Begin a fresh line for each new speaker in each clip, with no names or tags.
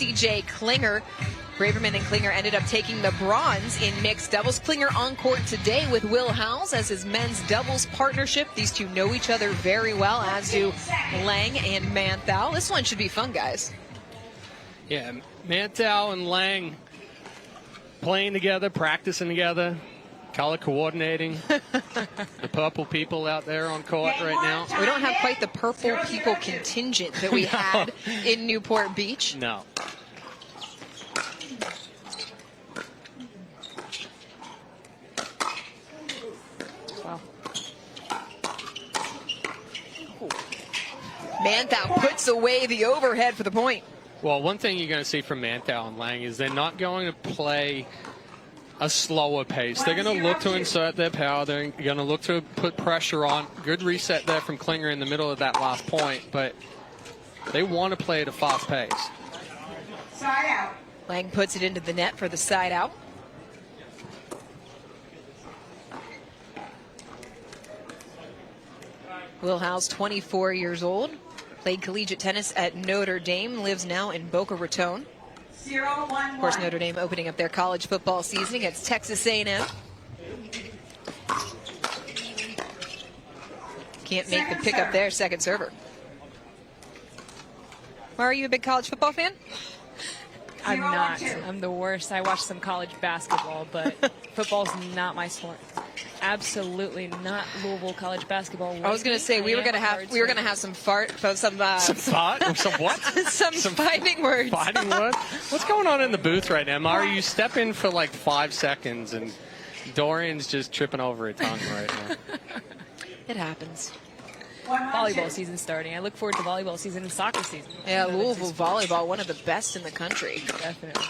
C.J. Klinger. Braverman and Klinger ended up taking the bronze in mixed doubles. Klinger on court today with Will Howells as his men's doubles partnership. These two know each other very well, as do Lange and Manthou. This one should be fun, guys.
Yeah, Manthou and Lange playing together, practicing together, color coordinating. The purple people out there on court right now.
We don't have quite the purple people contingent that we had in Newport Beach.
No.
Wow. Manthou puts away the overhead for the point.
Well, one thing you're going to see from Manthou and Lange is they're not going to play a slower pace. They're going to look to insert their power. They're going to look to put pressure on. Good reset there from Klinger in the middle of that last point, but they want to play at a fast pace.
Side out. Lange puts it into the net for the side out. Will Howells, 24 years old. Played collegiate tennis at Notre Dame, lives now in Boca Raton. 0-1-1. Of course, Notre Dame opening up their college football season against Texas A&M. Can't make the pickup there, second server. Mara, are you a big college football fan?
I'm not. I'm the worst. I watch some college basketball, but football's not my sport. Absolutely not Louisville college basketball.
I was going to say we were going to have some some
what?
some fighting words.
Fighting words? What's going on in the booth right now, Mari? You step in for like 5 seconds, and Dorian's just tripping over her tongue right now.
It happens.
Volleyball season starting. I look forward to volleyball season and soccer season.
Yeah, Louisville volleyball, one of the best in the country.
Definitely.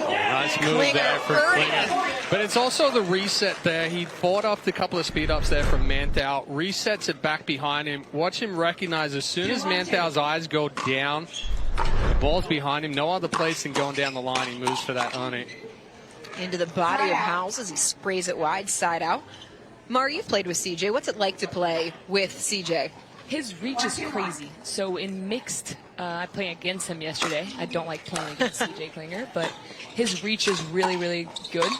Oh, nice move there for Klinger. But it's also the reset there. He fought off the couple of speed ups there from Manthou, resets it back behind him. Watch him recognize as soon as Manthou's eyes go down, the ball's behind him. No other place than going down the line. He moves for that on it.
Into the body of Howells as he sprays it wide, side out. Mari, you've played with CJ. What's it like to play with CJ?
His reach is crazy. So in mixed, I played against him yesterday. I don't like playing against CJ Klinger, but his reach is really, really good.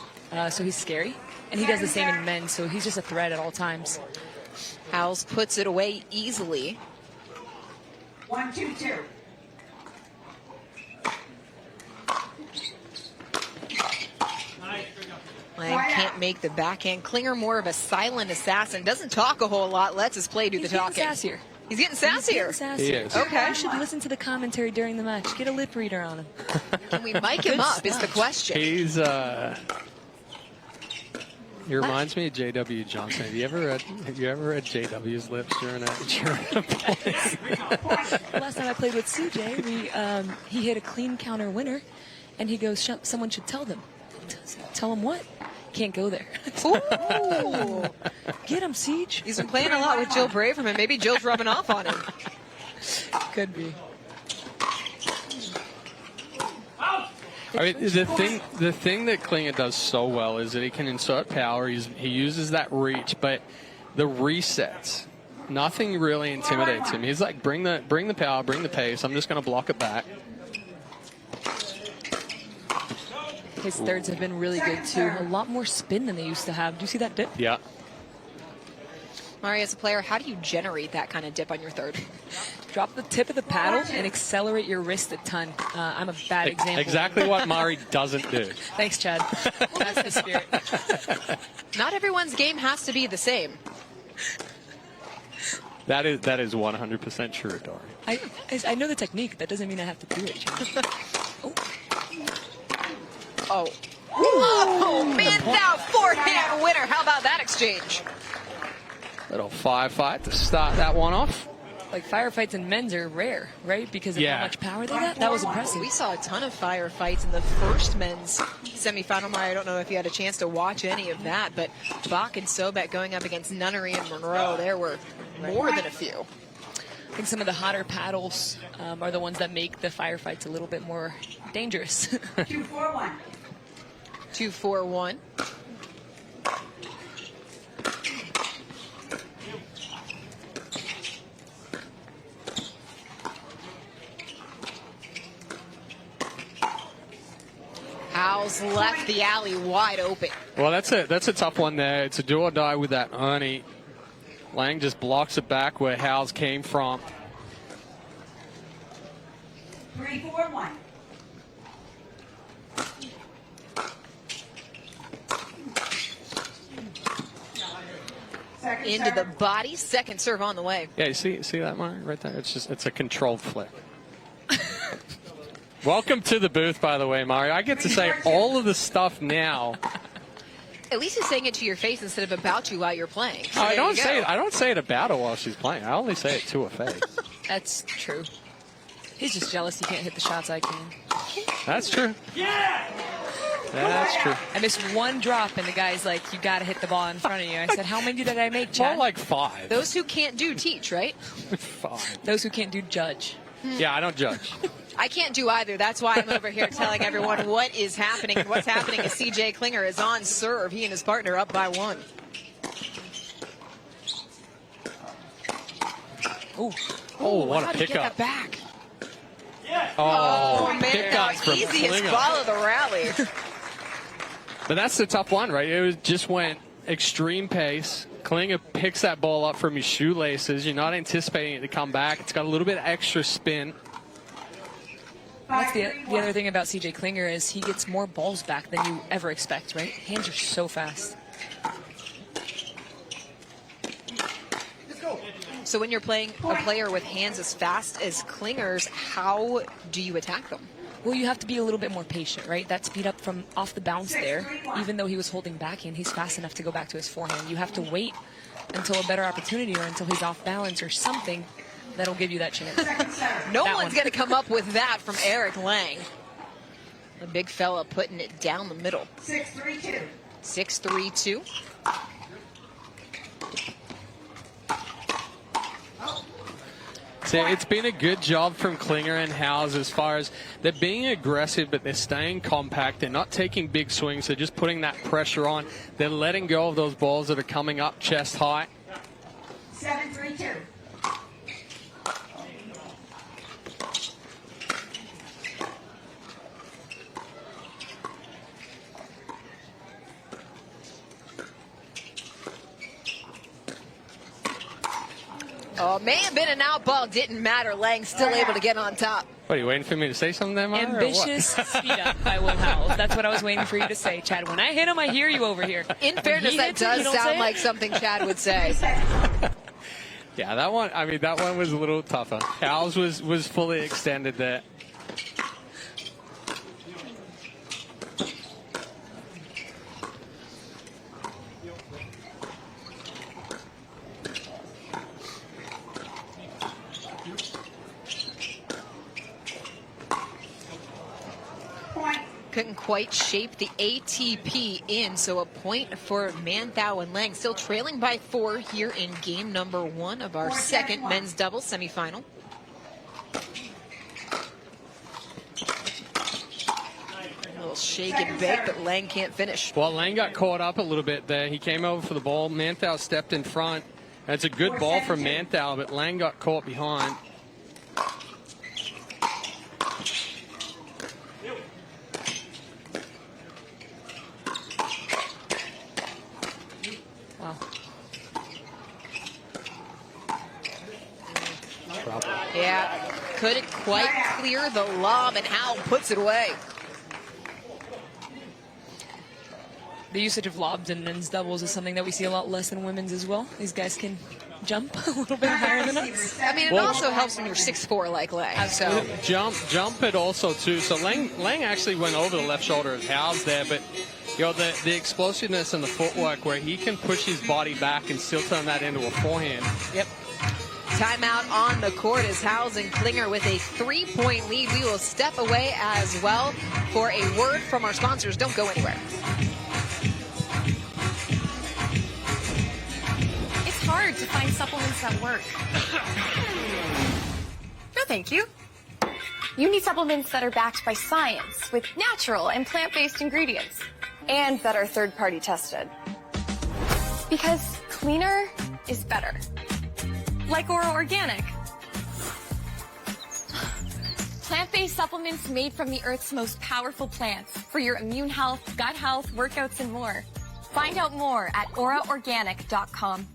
So he's scary. And he does the same in men, so he's just a threat at all times.
Howells puts it away easily.
1-2-2.
Lange can't make the backhand. Klinger more of a silent assassin. Doesn't talk a whole lot. Lets his play do the talking.
He's getting sassier.
He's getting sassier.
He's getting sassier.
He is.
Okay.
You should listen to the commentary during the match. Get a lip reader on him.
Can we mic him up is the question.
He's, he reminds me of J.W. Johnson. Have you ever read J.W.'s lips during a play?
Last time I played with CJ, he hit a clean counter winner, and he goes, someone should tell them. Tell him what? Can't go there.
Ooh.
Get him, Siege.
He's been playing a lot with Jill Braverman. Maybe Jill's rubbing off on him.
Could be.
I mean, the thing that Klinger does so well is that he can insert power. He uses that reach, but the resets, nothing really intimidates him. He's like, bring the power, bring the pace. I'm just going to block it back.
His thirds have been really good, too. A lot more spin than they used to have. Do you see that dip?
Yeah.
Mari, as a player, how do you generate that kind of dip on your third?
Drop the tip of the paddle and accelerate your wrist a ton. I'm a bad example.
Exactly what Mari doesn't do.
Thanks, Chad. That's the spirit.
Not everyone's game has to be the same.
That is 100% true, Dory.
I know the technique. That doesn't mean I have to do it, Chad.
Oh. Oh, Manthou, forehand winner. How about that exchange?
Little fight to start that one off.
Like, firefights in men's are rare, right? Because of how much power they got. That was impressive.
We saw a ton of firefights in the first men's semifinal. I don't know if you had a chance to watch any of that, but Bach and Sobek going up against Nunnery and Monroe, there were more than a few.
I think some of the hotter paddles are the ones that make the firefights a little bit more dangerous.
2-4-1.
2-4-1. Howells left the alley wide open.
Well, that's a tough one there. It's a do or die with that Ernie. Lange just blocks it back where Howells came from.
3-4-1.
Into the body, second serve on the way.
Yeah, you see that, Mari, right there? It's a controlled flick. Welcome to the booth, by the way, Mari. I get to say all of the stuff now.
At least he's saying it to your face instead of about you while you're playing. So
I don't say it about her while she's playing. I only say it to her face.
That's true. He's just jealous he can't hit the shots I can.
That's true. Yeah. That's true.
I missed one drop, and the guy's like, you got to hit the ball in front of you. I said, how many did I make, Chad?
More like 5.
Those who can't do teach, right?
5.
Those who can't do judge.
Yeah, I don't judge.
I can't do either. That's why I'm over here telling everyone what is happening. What's happening is CJ Klinger is on serve. He and his partner up by 1.
Ooh.
Oh, what
how
a
did he get
pickup.
that back?
Oh,
man,
pickups from
easiest
Klinger.
ball of the rally.
But that's the tough one, right? It just went extreme pace. Klinger picks that ball up from his shoelaces. You're not anticipating it to come back. It's got a little bit of extra spin.
That's the other thing about CJ Klinger is he gets more balls back than you ever expect, right? Hands are so fast.
So when you're playing a player with hands as fast as Klinger's, how do you attack them?
Well, you have to be a little bit more patient, right? That speed up from off the bounce there, even though he was holding backhand, he's fast enough to go back to his forehand. You have to wait until a better opportunity or until he's off balance or something that'll give you that chance.
No one's going to come up with that from Eric Lange. The big fella putting it down the middle.
6-3-2.
6-3-2.
So it's been a good job from Klinger and Howells as far as they're being aggressive, but they're staying compact. They're not taking big swings. They're just putting that pressure on. They're letting go of those balls that are coming up chest high.
7-3-2.
Oh, may have been an out ball. Didn't matter. Lange still able to get on top.
What, are you waiting for me to say something there, Mara,
Ambitious speed up by Will Howells. That's what I was waiting for you to say, Chad. When I hit him, I hear you over here.
In fairness, that does sound like something Chad would say.
Yeah, that one, I mean, that one was a little tougher. Howells was fully extended there.
Couldn't quite shape the ATP in, so a point for Manthou and Lange. Still trailing by 4 here in game number 1 of our second men's doubles semifinal. A little shake and bake, but Lange can't finish.
Well, Lange got caught up a little bit there. He came over for the ball. Manthou stepped in front. That's a good ball from Manthou, but Lange got caught behind.
Wow.
Yeah, couldn't quite clear the lob, and Howell puts it away.
The usage of lobs in men's doubles is something that we see a lot less in women's as well. These guys can jump a little bit higher than us.
I mean, it also helps when you're 6'4" like Lange. So
Jump it also, too. So Lange actually went over the left shoulder of Howells there, but you know, the explosiveness and the footwork where he can push his body back and still turn that into a forehand.
Yep. Timeout on the court as Howells and Klinger with a 3-point lead. We will step away as well for a word from our sponsors. Don't go anywhere.
It's hard to find supplements that work. No, thank you. You need supplements that are backed by science with natural and plant-based ingredients and that are third-party tested. Because cleaner is better. Like Oro Organic. plant-based supplements made from the Earth's most powerful plants for your immune health, gut health, workouts, and more. Find out more at auraorganic.com.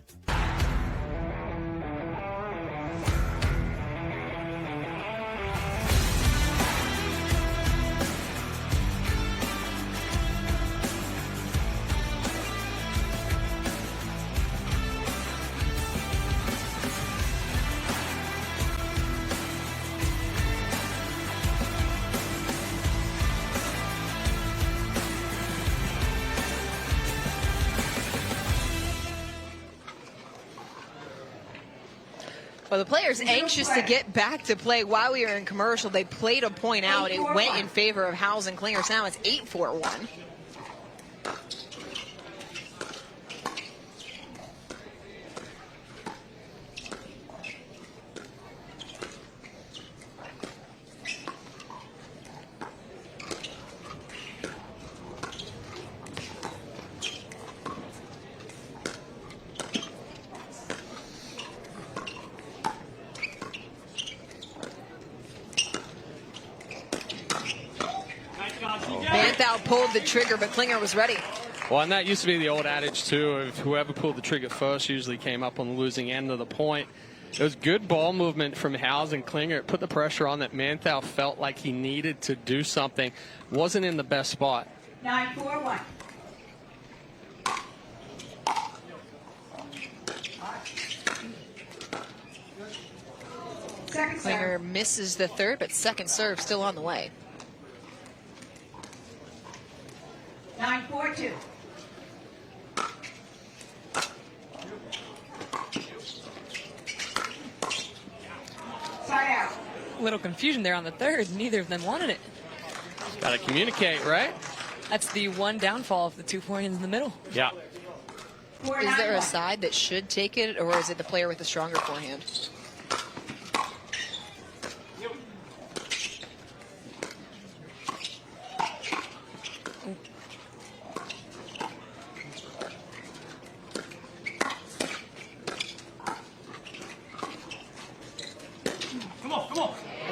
Well, the players anxious to get back to play. While we were in commercial, they played a point out. It went in favor of Howells and Klinger. So now it's 8-4-1. Manthou pulled the trigger, but Klinger was ready.
Well, and that used to be the old adage, too, of whoever pulled the trigger first usually came up on the losing end of the point. It was good ball movement from Howells and Klinger. It put the pressure on that Manthou felt like he needed to do something. Wasn't in the best spot.
9-4-1. Second
Klinger
serve.
misses the third, but second serve still on the way.
9-4-2. Side out.
Little confusion there on the third. Neither of them wanted it.
Got to communicate, right?
That's the one downfall of the 2 forehands in the middle.
Yeah.
Is there a side that should take it, or is it the player with the stronger forehand?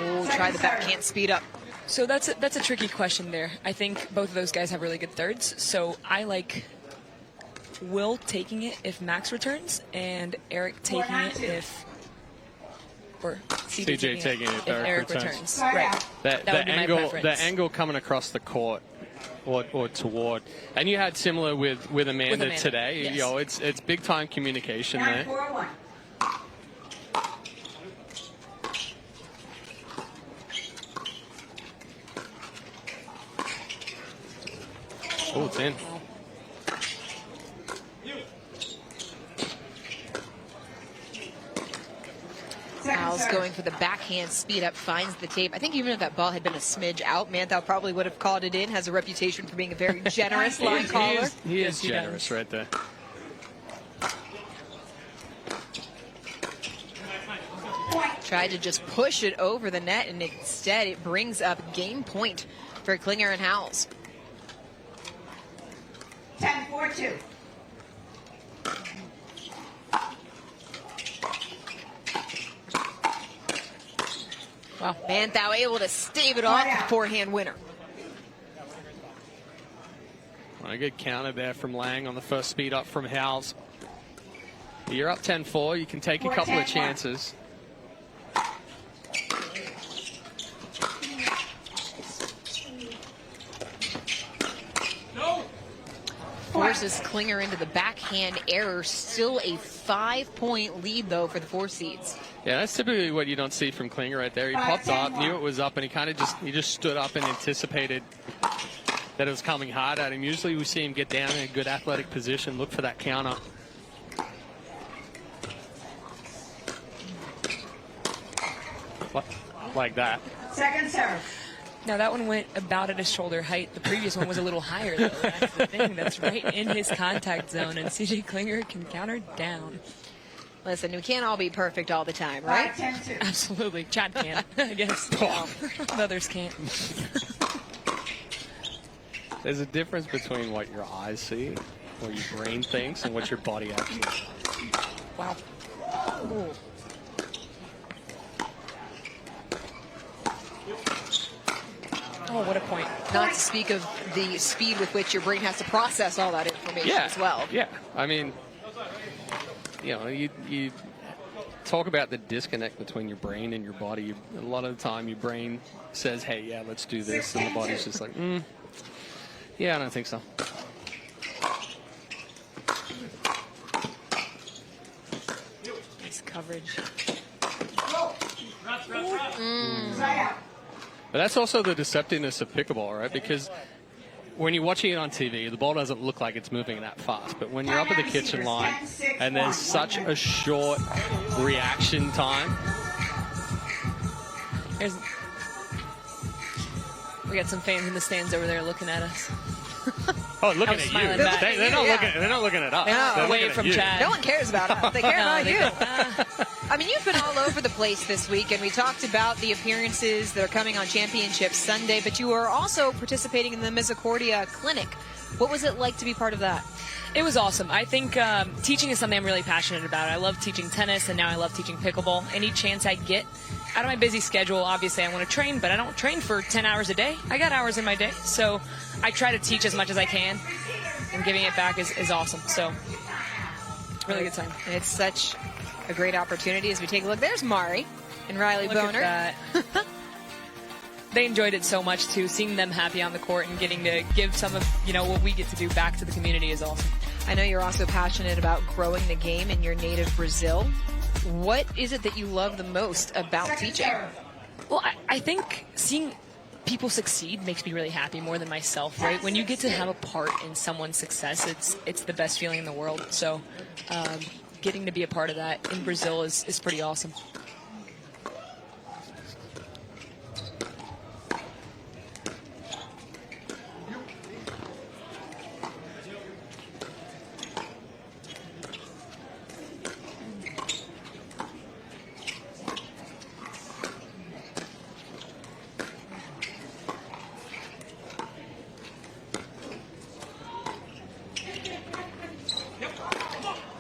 Oh, try the backhand speed up.
So that's a tricky question there. I think both of those guys have really good thirds. So I like Will taking it if Max returns, and Eric taking it if, or CJ
taking it if Eric returns.
Side
Right.
out.
That would be my preference.
The angle coming across the court or toward. And you had similar with Amanda today.
Yes.
You know, it's big time communication there.
9-4-1.
Oh, it's in.
Howells going for the backhand speed up, finds the tape. I think even if that ball had been a smidge out, Manthou probably would have called it in. Has a reputation for being a very generous line caller.
He is generous right there.
Tried to just push it over the net, and instead it brings up game point for Klinger and Howells.
10-4-2.
Wow. Manthou able to stave it off, the forehand winner.
A good counter there from Lange on the first speed up from Howells. You're up 10-4. You can take a couple of chances.
Forces Klinger into the backhand error. Still a 5-point lead, though, for the four seeds.
Yeah, that's typically what you don't see from Klinger right there. He popped up, knew it was up, and he kind of just stood up and anticipated that it was coming hard at him. Usually we see him get down in a good athletic position, look for that counter. Like that.
Second serve.
Now that one went about at his shoulder height. The previous one was a little higher, though. That's the thing. That's right in his contact zone, and CJ Klinger can counter down.
Listen, we can't all be perfect all the time, right?
5-10-2.
Absolutely. Chad can, I guess. Others can't.
There's a difference between what your eyes see, what your brain thinks, and what your body actually does.
Wow. Ooh. Oh, what a point.
Not to speak of the speed with which your brain has to process all that information as well.
Yeah, I mean, you know, you talk about the disconnect between your brain and your body. A lot of the time your brain says, hey, yeah, let's do this. And the body's just like, yeah, I don't think so.
Nice coverage.
But that's also the deceptiveness of pickleball, right? Because when you're watching it on TV, the ball doesn't look like it's moving that fast. But when you're up at the kitchen line and there's such a short reaction time.
We got some fans in the stands over there looking at us.
Oh, looking at you. They're not looking at us.
No,
away from Chad.
No one cares about us. They care about you. I mean, you've been all over the place this week, and we talked about the appearances that are coming on Championship Sunday, but you are also participating in the Misericordia Clinic. What was it like to be part of that?
It was awesome. I think teaching is something I'm really passionate about. I love teaching tennis, and now I love teaching pickleball. Any chance I get out of my busy schedule, obviously I want to train, but I don't train for 10 hours a day. I got hours in my day, so I try to teach as much as I can, and giving it back is awesome. So, really good time.
It's such a great opportunity as we take a look. There's Mari and Riley
Look
Boner.
at that. They enjoyed it so much too. Seeing them happy on the court and getting to give some of what we get to do back to the community is awesome.
I know you're also passionate about growing the game in your native Brazil. What is it that you love the most about teaching?
Well, I think seeing people succeed makes me really happy more than myself, right? When you get to have a part in someone's success, it's the best feeling in the world. So getting to be a part of that in Brazil is pretty awesome.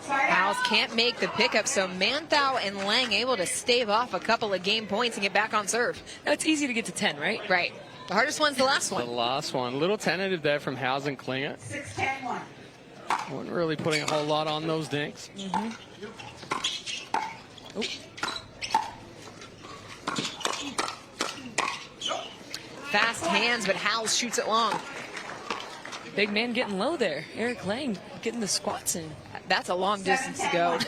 Howells can't make the pickup, so Manthou and Lange able to stave off a couple of game points and get back on serve.
Now, it's easy to get to 10, right?
Right. The hardest one's the last one.
The last one. A little tentative there from Howells and Klinger.
6-10-1.
Wasn't really putting a whole lot on those dinks.
Fast hands, but Howells shoots it long.
Big man getting low there. Eric Lange getting the squats in.
That's a long distance to go.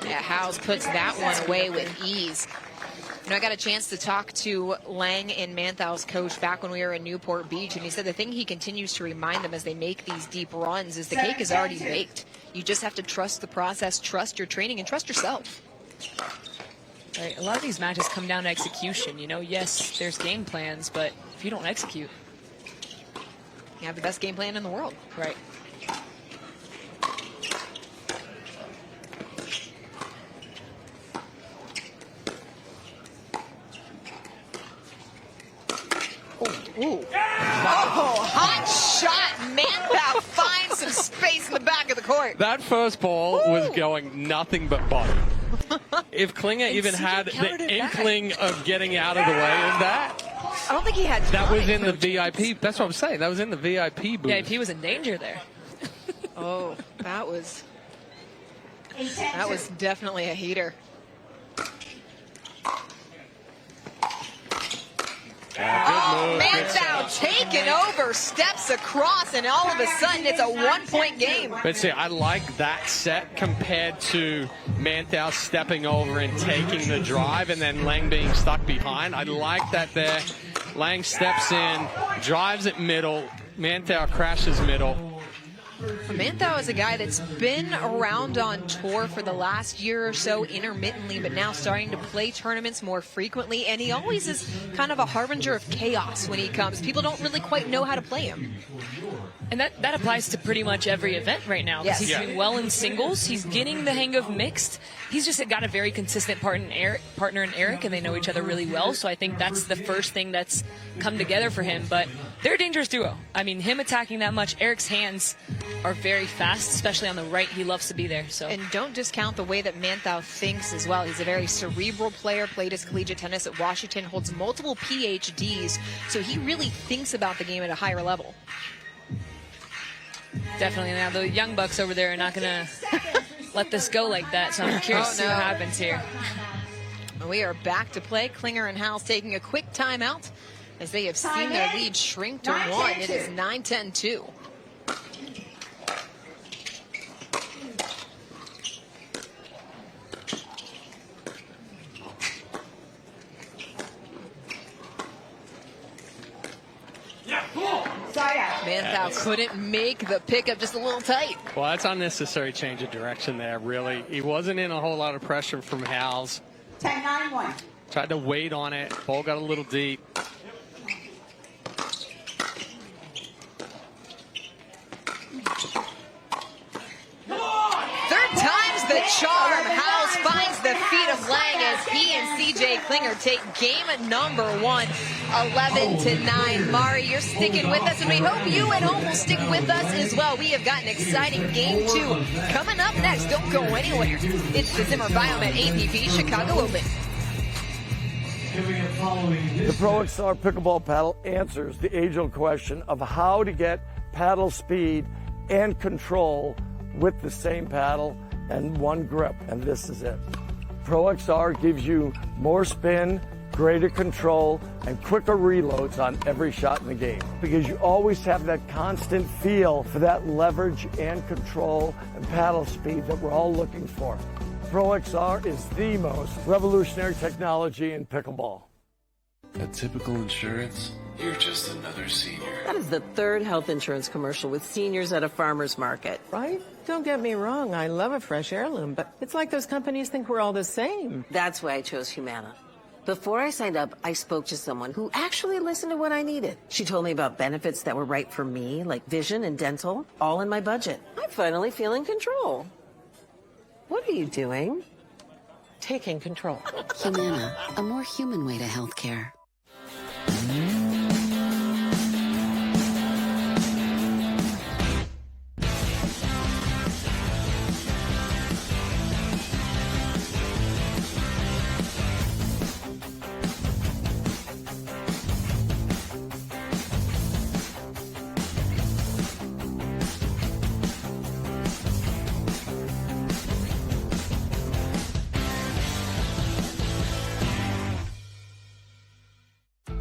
Yeah, Howells puts that one away with ease. You know, I got a chance to talk to Lange and Manthou's coach back when we were in Newport Beach, and he said the thing he continues to remind them as they make these deep runs is the cake is already baked. You just have to trust the process, trust your training, and trust yourself.
Right. A lot of these matches come down to execution. Yes, there's game plans, but if you don't execute,
You have the best game plan in the world.
right.
Ooh. Oh, hot shot. Manthou finds some space in the back of the court.
That first ball was going nothing but body. If Klinger even
CJ
had
countered
the
it back.
inkling of getting out of the way of that,
I don't think he had time.
that was in the VIP. That's what I'm saying. That was in the VIP booth.
Yeah, if he was in danger there.
Oh, that was definitely a heater. Manthou taking over, steps across, and all of a sudden it's a 1-point game.
But see, I like that set compared to Manthou stepping over and taking the drive and then Lange being stuck behind. I like that there. Lange steps in, drives it middle, Manthou crashes middle.
Manthou is a guy that's been around on tour for the last year or so intermittently, but now starting to play tournaments more frequently, and he always is kind of a harbinger of chaos when he comes. People don't really quite know how to play him.
And that applies to pretty much every event right now.
Yes.
He's doing well in singles. He's getting the hang of mixed. He's just got a very consistent partner in Eric, and they know each other really well. So I think that's the first thing that's come together for him. But they're a dangerous duo. I mean, him attacking that much, Eric's hands are very fast, especially on the right. He loves to be there. So.
And don't discount the way that Manthou thinks as well. He's a very cerebral player, played his collegiate tennis at Washington, holds multiple PhDs, so he really thinks about the game at a higher level.
Definitely. Now, the young bucks over there are not going to let this go like that, so I'm curious to see what happens here.
We are back to play. Klinger and Howells taking a quick timeout as they have seen their lead shrink to 1. It is 9-10-2. Manthou couldn't make the pickup, just a little tight.
Well, that's unnecessary change of direction there, really. He wasn't in a whole lot of pressure from Howells.
10-9-1.
Tried to wait on it. Ball got a little deep.
Third time's the charm. Howells finds the feet of Lange as he and CJ Klinger take game number 1, 11-9. Mari, you're sticking with us, and we hope you at home will stick with us as well. We have got an exciting game 2 coming up next. Don't go anywhere. It's the Zimmer Biomet APP Chicago Open.
The Pro XR pickleball paddle answers the age-old question of how to get paddle speed and control with the same paddle and one grip, and this is it. Pro XR gives you more spin, greater control, and quicker reloads on every shot in the game, because you always have that constant feel for that leverage and control and paddle speed that we're all looking for. Pro XR is the most revolutionary technology in pickleball.
At Typical Insurance, you're just another senior.
That is the third health insurance commercial with seniors at a farmer's market.
Right? Don't get me wrong, I love a fresh heirloom, but it's like those companies think we're all the same.
That's why I chose Humana. Before I signed up, I spoke to someone who actually listened to what I needed. She told me about benefits that were right for me, like vision and dental, all in my budget. I finally feel in control. What are you doing?
Taking control.
Humana, a more human way to healthcare.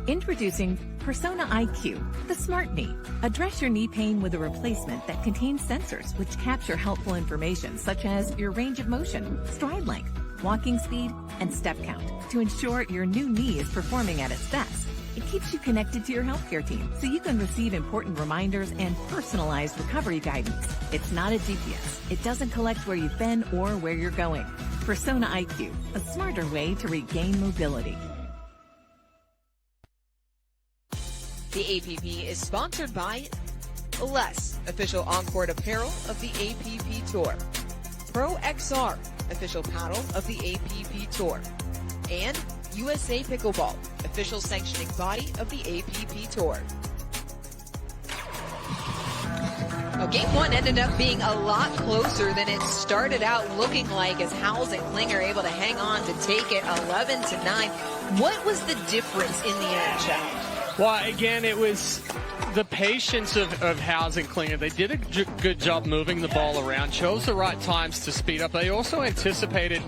Introducing Persona IQ, the smart knee. Address your knee pain with a replacement that contains sensors which capture helpful information such as your range of motion, stride length, walking speed, and step count to ensure your new knee is performing at its best. It keeps you connected to your healthcare team so you can receive important reminders and personalized recovery guidance. It's not a GPS. It doesn't collect where you've been or where you're going. Persona IQ, a smarter way to regain mobility.
The APP is sponsored by Less, official on-court apparel of the APP Tour. Pro XR, official paddle of the APP Tour. And USA Pickleball, official sanctioning body of the APP Tour. Well, game 1 ended up being a lot closer than it started out looking like, as Howells and Klinger able to hang on to take it 11-9. What was the difference in the end, Chad?
Well, again, it was the patience of Howells and Klinger. They did a good job moving the ball around, chose the right times to speed up. They also anticipated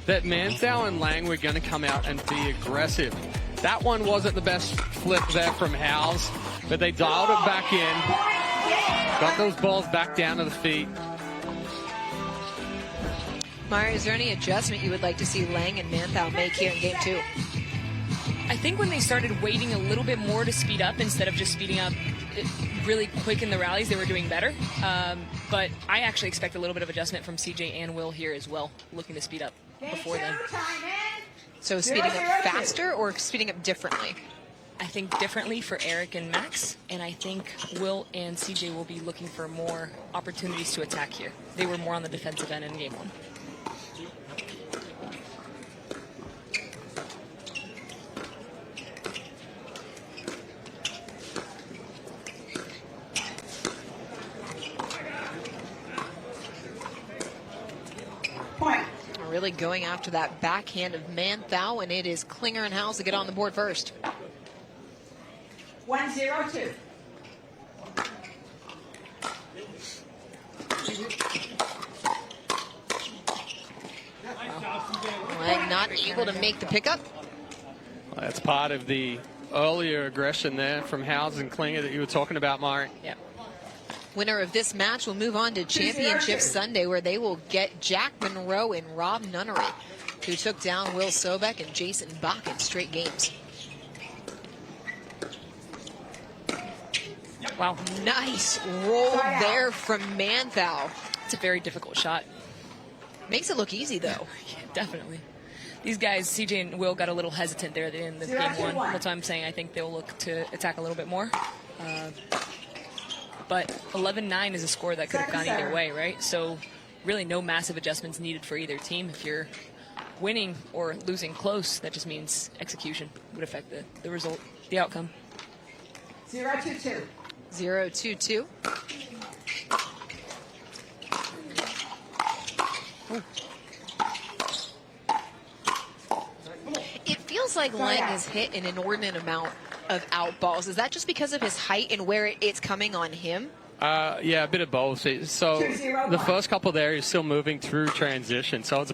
that Manthou and Lange were going to come out and be aggressive. That one wasn't the best flip there from Howells, but they dialed it back in, got those balls back down to the feet.
Mari, is there any adjustment you would like to see Lange and Manthou make here in game 2?
I think when they started waiting a little bit more to speed up instead of just speeding up really quick in the rallies, they were doing better. But I actually expect a little bit of adjustment from CJ and Will here as well, looking to speed up before then.
So speeding up faster or speeding up differently?
I think differently for Eric and Max, and I think Will and CJ will be looking for more opportunities to attack here. They were more on the defensive end in game 1.
really going after that backhand of Manthou, and it is Klinger and Howells to get on the board first.
1-0-2.
Lange not able to make the pickup.
Well, that's part of the earlier aggression there from Howells and Klinger that you were talking about, Mari.
Yeah. Winner of this match will move on to Championship Sunday, where they will get Jack Monroe and Rob Nunnery, who took down Will Sobek and Jason Bach in straight games.
Wow.
Nice roll there from Manthou.
It's a very difficult shot.
Makes it look easy, though.
Yeah, definitely. These guys, CJ and Will, got a little hesitant there at the end of game one. That's why I'm saying I think they'll look to attack a little bit more. But 11-9 is a score that could have gone either way, right? So really no massive adjustments needed for either team. If you're winning or losing close, that just means execution would affect the result, the outcome.
0-2-2.
0-2-2. It feels like Lange has hit an inordinate amount of out balls. Is that just because of his height and where it's coming on him?
Yeah, a bit of both. So the first couple there, he's still moving through transition. So it's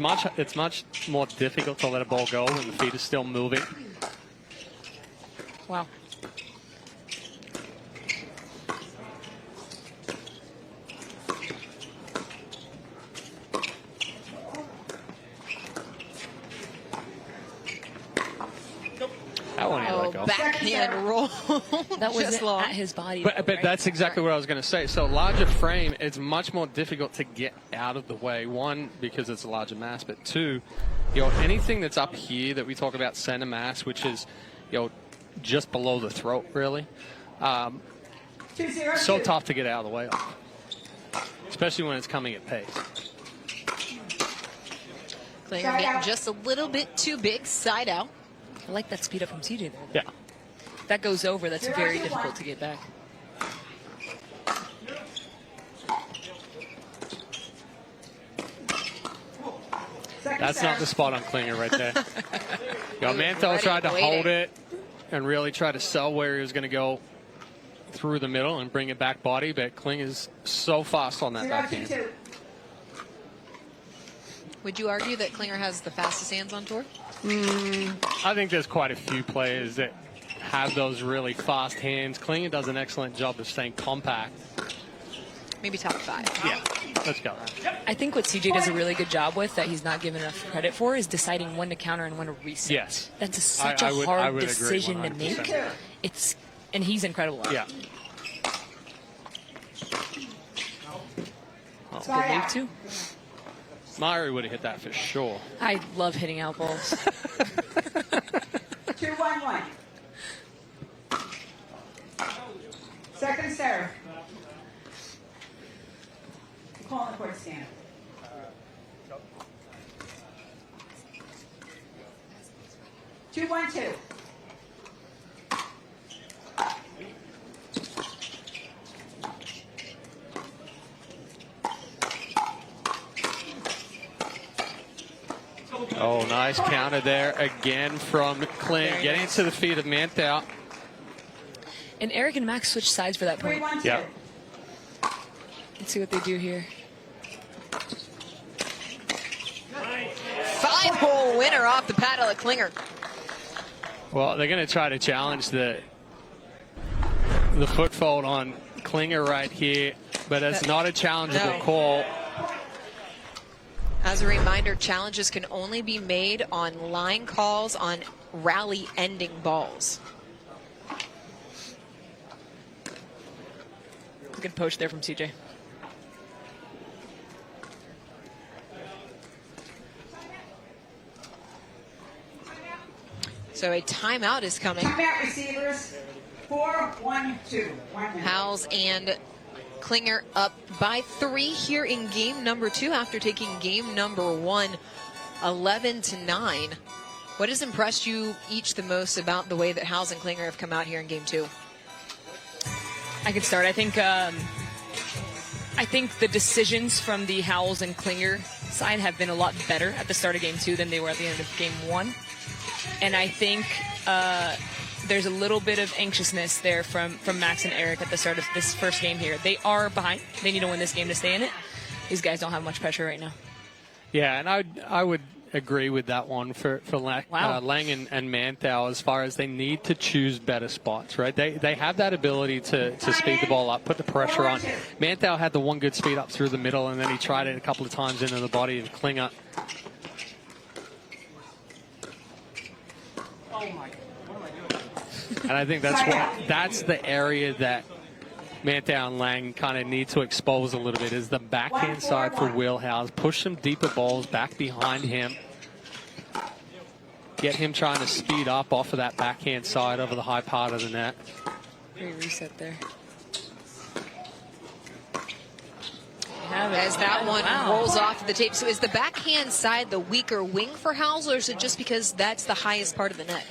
much more difficult to let a ball go when the feet are still moving.
Wow.
That one he let go.
Backhand roll.
That was at his body.
But
right?
that's exactly what I was going to say. So larger frame, it's much more difficult to get out of the way. One, because it's a larger mass, but two, anything that's up here that we talk about center mass, which is, just below the throat, really. So tough to get out of the way of, especially when it's coming at pace.
Klinger getting just a little bit too big, side out.
I like that speed up from CJ there.
Yeah.
If that goes over, that's very difficult to get back.
That's not the spot on Klinger right there. Manthou tried to hold it and really try to sell where he was going to go through the middle and bring it back body, but Klinger's so fast on that backhand.
Would you argue that Klinger has the fastest hands on tour?
I think there's quite a few players that have those really fast hands. Klinger does an excellent job of staying compact.
Maybe top 5.
Yeah, let's go.
I think what CJ does a really good job with that he's not given enough credit for is deciding when to counter and when to reset.
Yes.
That's such a hard decision to make. And he's incredible at it.
Yeah.
Oh, good move, too.
Mari would have hit that for sure.
I love hitting out balls.
2-1-1. Second serve. Calling the court stand. Two, 1-2.
Oh, nice counter there again from Klinger, getting it to the feet of Manthou.
And Eric and Max switched sides for that point.
3-1-2.
Yeah.
Let's see what they do here.
5-hole winner off the paddle of Klinger.
Well, they're going to try to challenge the footfold on Klinger right here, but it's not a challengeable call.
As a reminder, challenges can only be made on line calls on rally ending balls.
Good poach there from CJ.
So a timeout is coming.
Timeout receivers. 4-1-2.
Howells and Klinger up by 3 here in game number 2 after taking game number 1 11-9. What has impressed you each the most about the way that Howells and Klinger have come out here in game 2?
I could start. I think the decisions from the Howells and Klinger side have been a lot better at the start of game 2 than they were at the end of game 1. And I think there's a little bit of anxiousness there from Max and Eric at the start of this first game here. They are behind. They need to win this game to stay in it. These guys don't have much pressure right now.
Yeah, and I would agree with that one for Lange and Manthou as far as they need to choose better spots, right? They have that ability to speed the ball up, put the pressure on. Manthou had the one good speed up through the middle, and then he tried it a couple of times into the body of Klinger. And I think that's the area that Manthou and Lange kind of need to expose a little bit, is the backhand side for Will Howells. Push some deeper balls back behind him. Get him trying to speed up off of that backhand side over the high part of the net.
Great reset there.
As that one rolls off the tape. So is the backhand side the weaker wing for Howells, or is it just because that's the highest part of the net?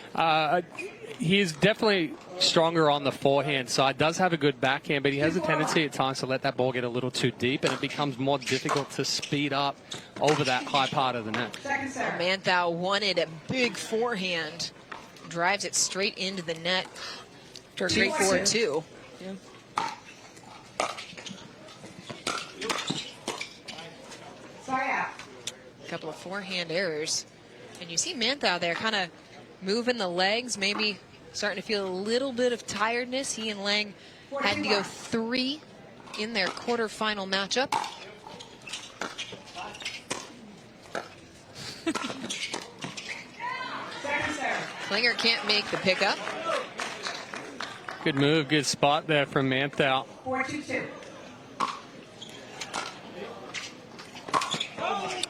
He's definitely stronger on the forehand side. Does have a good backhand, but he has a tendency at times to let that ball get a little too deep, and it becomes more difficult to speed up over that high part of the net.
Manthou wanted a big forehand. Drives it straight into the net. 3-4-2.
Yeah.
A couple of forehand errors. And you see Manthou there kind of moving the legs, maybe starting to feel a little bit of tiredness. He and Lange had to go 3 in their quarterfinal matchup. Klinger can't make the pickup.
Good move, good spot there from Manthou.
4-2-2.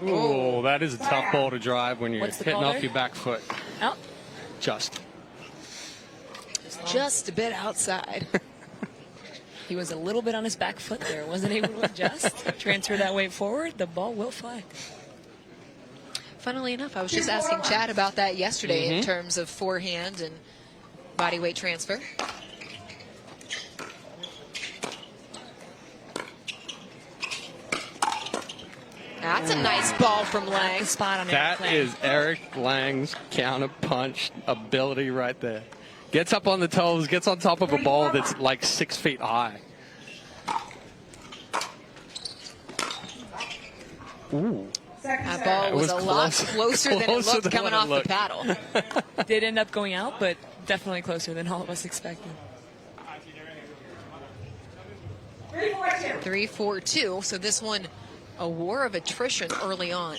Ooh, that is a tough ball to drive when you're
What's the
hitting
call
off
there?
your back foot.
Out.
Just
a bit outside.
He was a little bit on his back foot there. Wasn't able to adjust. Transfer that weight forward. The ball will fly.
Funnily enough, I was just asking Chad about that yesterday in terms of forehand and body weight transfer. That's a nice ball from Lange.
Spot on
that is Eric Lange's counter punch ability right there. Gets up on the toes, gets on top of a ball that's like 6 feet high. Ooh.
That ball was a lot closer than it looked coming off the paddle.
Did end up going out, but definitely closer than all of us expected.
3-4-2.
3-4-2. So this one, a war of attrition early on.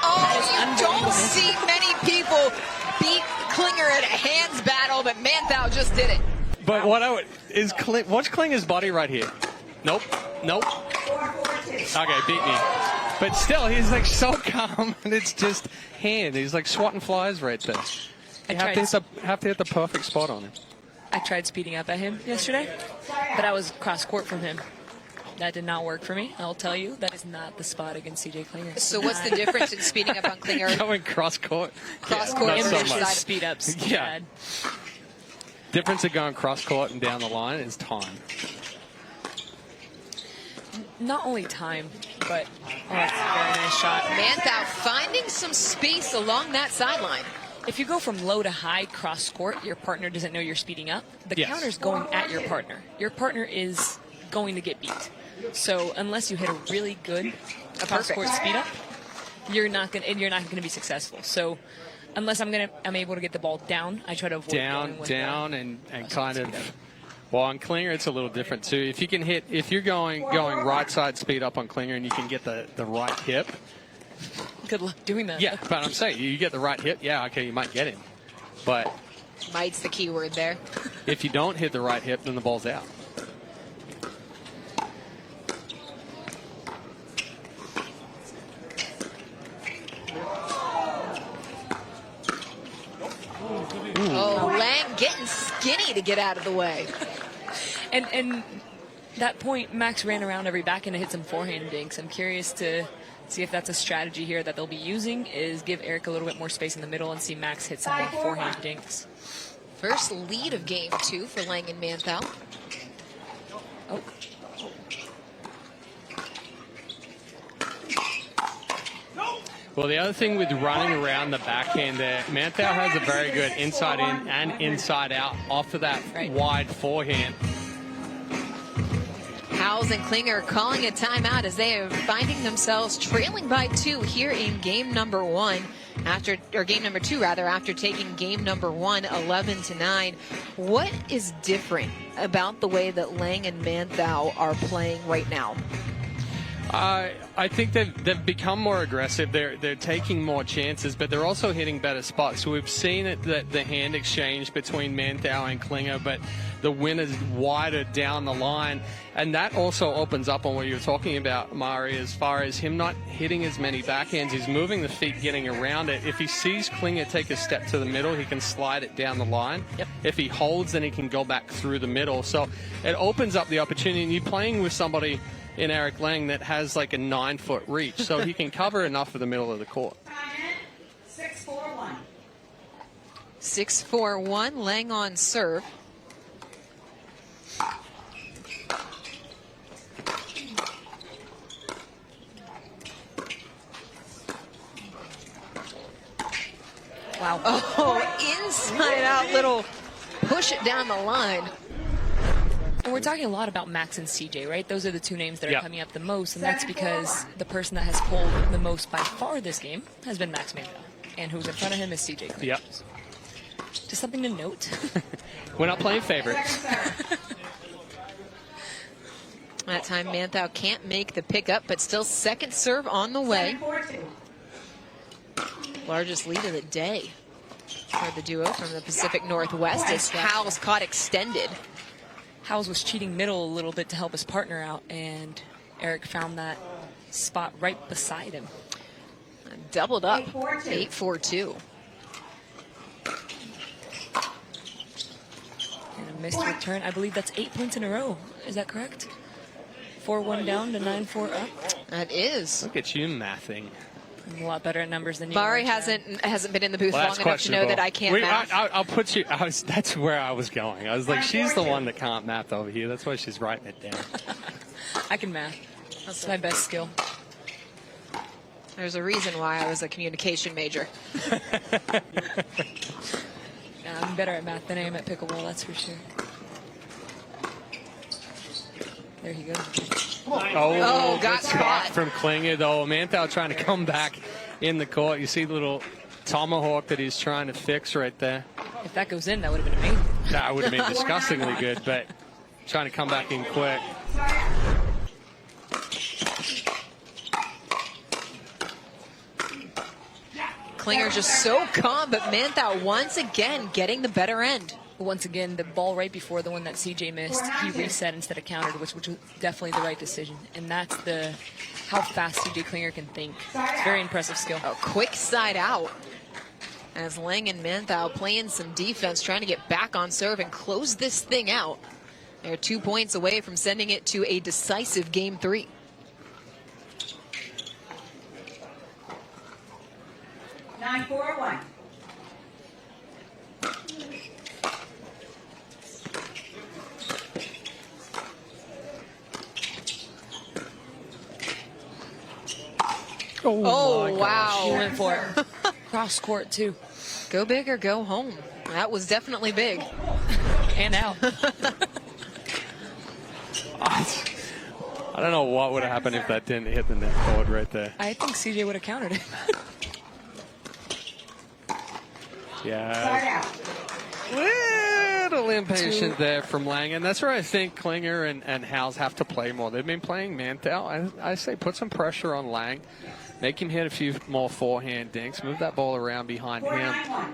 Oh, you don't see many people beat Klinger at a hands battle, but Manthou just did it.
But what I would is watch Klinger's body right here. Nope.
4-4-2.
Okay, beat me. But still, he's like so calm, and it's just hand. He's like swatting flies right there. You have to hit the perfect spot on him.
I tried speeding up at him yesterday, but I was cross court from him. That did not work for me. I'll tell you, that is not the spot against CJ Klinger.
So what's the difference in speeding up on Klinger?
Going cross court.
Cross court
Not
and
so
this
much.
side.
Speed ups.
Yeah.
Bad.
Difference of going cross court and down the line is time.
Not only time, but that's a very nice shot.
Manthou finding some space along that sideline.
If you go from low to high cross court, your partner doesn't know you're speeding up. The counter's going at your partner. Your partner is going to get beat. So unless you hit a really good cross court speed up, you're not gonna be successful. So unless I'm able to get the ball down, I try to avoid going with
down and kind of. Well, on Klinger, it's a little different too. If you can hit, if you're going right side speed up on Klinger and you can get the right hip.
Good luck doing that.
Yeah, but I'm saying you get the right hip. Yeah, okay, you might get him, but
Might's the key word there.
if you don't hit the right hip, then the ball's out.
Oh, Lange getting skinny to get out of the way.
And that point, Max ran around every backhand and hit some forehand dinks. I'm curious to see if that's a strategy here that they'll be using, is give Eric a little bit more space in the middle and see Max hit some more forehand dinks.
First lead of game 2 for Lange and Manthou.
Oh.
Well, the other thing with running around the backhand there, Manthou has a very good inside in and inside out off of that wide forehand.
Howells and Klinger calling a timeout as they are finding themselves trailing by 2 here in game number 1. Game number 2 rather, after taking game number 1 11-9. What is different about the way that Lange and Manthou are playing right now?
I think they've become more aggressive. They're taking more chances, but they're also hitting better spots. So we've seen it, that the hand exchange between Manthou and Klinger, but the win is wider down the line. And that also opens up on what you were talking about, Mari, as far as him not hitting as many backhands. He's moving the feet, getting around it. If he sees Klinger take a step to the middle, he can slide it down the line.
Yep.
If he holds, then he can go back through the middle. So it opens up the opportunity. And you're playing with somebody in Eric Lange that has like a 9-foot reach, so he can cover enough of the middle of the court.
6-4-1.
6-4-1, Lange on serve.
Wow.
Oh, inside out little push it down the line.
And we're talking a lot about Max and CJ, right? Those are the two names that are coming up the most, and that's because the person that has pulled the most by far this game has been Max Manthou, and who's in front of him is CJ Klinger.
Yep.
Just something to note.
We're not playing favorites.
That time Manthou can't make the pickup, but still second serve on the way.
7-4-2.
Largest lead of the day for the duo from the Pacific Northwest as Howells caught extended.
Howells was cheating middle a little bit to help his partner out, and Eric found that spot right beside him.
Doubled up,
8-4-2.
8-4-2.
And a missed return. I believe that's 8 points in a row. Is that correct? 4-1 down to 9-4 up.
That is.
Look at you mathing.
I'm a lot better at numbers than you.
Mari hasn't been in the booth long enough to know that I can't math.
I'll put you. That's where I was going. I was like, she's the one that can't math over here. That's why she's writing it down.
I can math. That's my best skill.
There's a reason why I was a communication major.
I'm better at math than I am at pickleball, that's for sure. There he goes.
Oh, got caught
from Klinger, though. Manthou trying to come back in the court. You see the little tomahawk that he's trying to fix right there.
If that goes in, that would have been amazing.
That would have been disgustingly good, but trying to come back in quick.
Klinger just so calm, but Manthou once again getting the better end.
Once again, the ball right before the one that CJ missed, he reset instead of countered, which was definitely the right decision. And that's how fast CJ Klinger can think. It's very impressive skill.
A quick side out as Lange and Manthou playing some defense, trying to get back on serve and close this thing out. They're 2 points away from sending it to a decisive game 3.
Nine, 4-1.
Oh wow.
He went for it. Cross court, too.
Go big or go home. That was definitely big.
And out.
I don't know what would have happened if that didn't hit the net cord right there.
I think CJ would have countered it.
Yeah. Little impatient there from Lange, and that's where I think Klinger and Howells have to play more. They've been playing Manthou. I say put some pressure on Lange, make him hit a few more forehand dinks, move that ball around behind him.
4-9-1.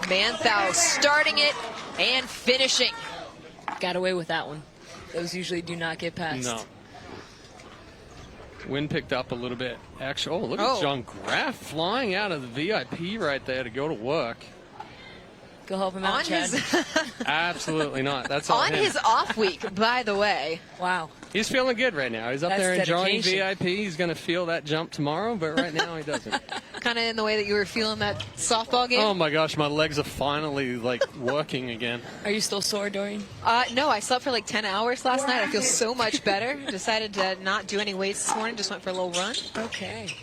Manthou starting it and finishing.
Got away with that one. Those usually do not get past.
No. Wind picked up a little bit. Actually, look at John Graff flying out of the VIP right there to go to work.
Go help him out,
On
Chad.
his
Absolutely not. That's all
on
him.
his off week, by the way.
Wow.
He's feeling good right now. He's up
That's
there enjoying
dedication.
VIP. He's going to feel that jump tomorrow, but right now he doesn't.
Kind of in the way that you were feeling that softball game.
Oh my gosh, my legs are finally working again.
Are you still sore, Dorian?
No, I slept for like 10 hours last night. I feel so much better. Decided to not do any weights this morning. Just went for a little run.
Okay.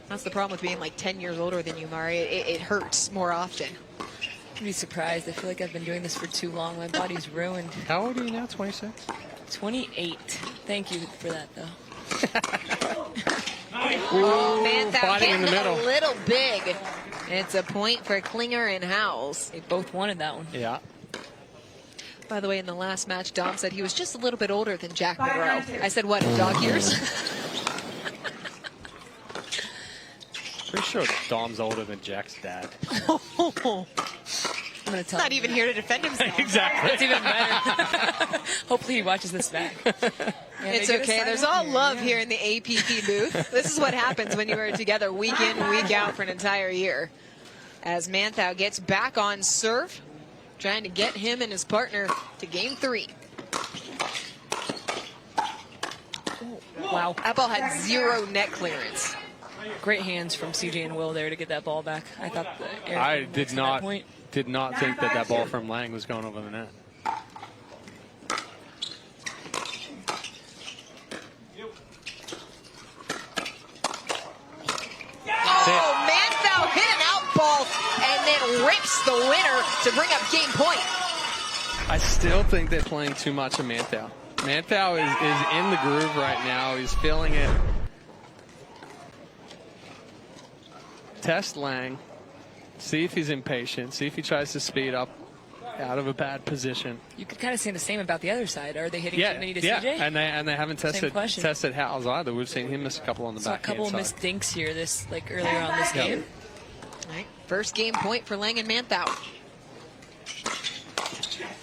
That's the problem with being like 10 years older than you, Mari. It hurts more often.
I'd be surprised. I feel like I've been doing this for too long. My body's ruined.
How old are you now? 26?
28. Thank you for that, though.
Oh, man, that
fighting in the middle.
a little big. It's a point for Klinger and Howells.
They both wanted that one.
Yeah.
By the way, in the last match, Dom said he was just a little bit older than Jack Monroe. I said, what, in dog years?
Pretty sure Dom's older than Jack's dad.
I'm gonna tell
Not
him
even
that.
here to defend himself.
Exactly.
That's even better. Hopefully he watches this back. Yeah,
It's
they get a
okay.
sign
There's
up
all
here,
love
yeah.
here in the APP booth. This is what happens when you are together week in, week out for an entire year. As Manthou gets back on serve, trying to get him and his partner to game 3.
Wow.
That ball had 0 net clearance.
Great hands from CJ and Will there to get that ball back. I thought the air
I
to
did
that
not
point.
think that ball from Lange was going over the net.
Oh, Manthou hit an out ball and then rips the winner to bring up game point.
I still think they're playing too much of Manthou. Manthou is in the groove right now. He's feeling it. Test Lange. See if he's impatient. See if he tries to speed up out of a bad position.
You could kind of say the same about the other side. Are they hitting
Yeah,
too many to
yeah,
CJ?
and they haven't tested
question.
Howells either. We've seen him miss a couple on the
Saw a
back.
couple of missed dinks here earlier on this game.
Right. First game point for Lange and Manthou.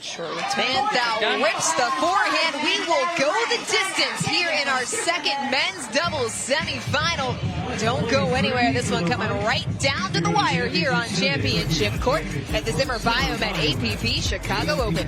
Sure.
Manthou rips the forehand. We will go the distance here in our second men's doubles semifinal. Don't go anywhere. This one coming right down to the wire here on Championship Court at the Zimmer Biomet APP Chicago Open.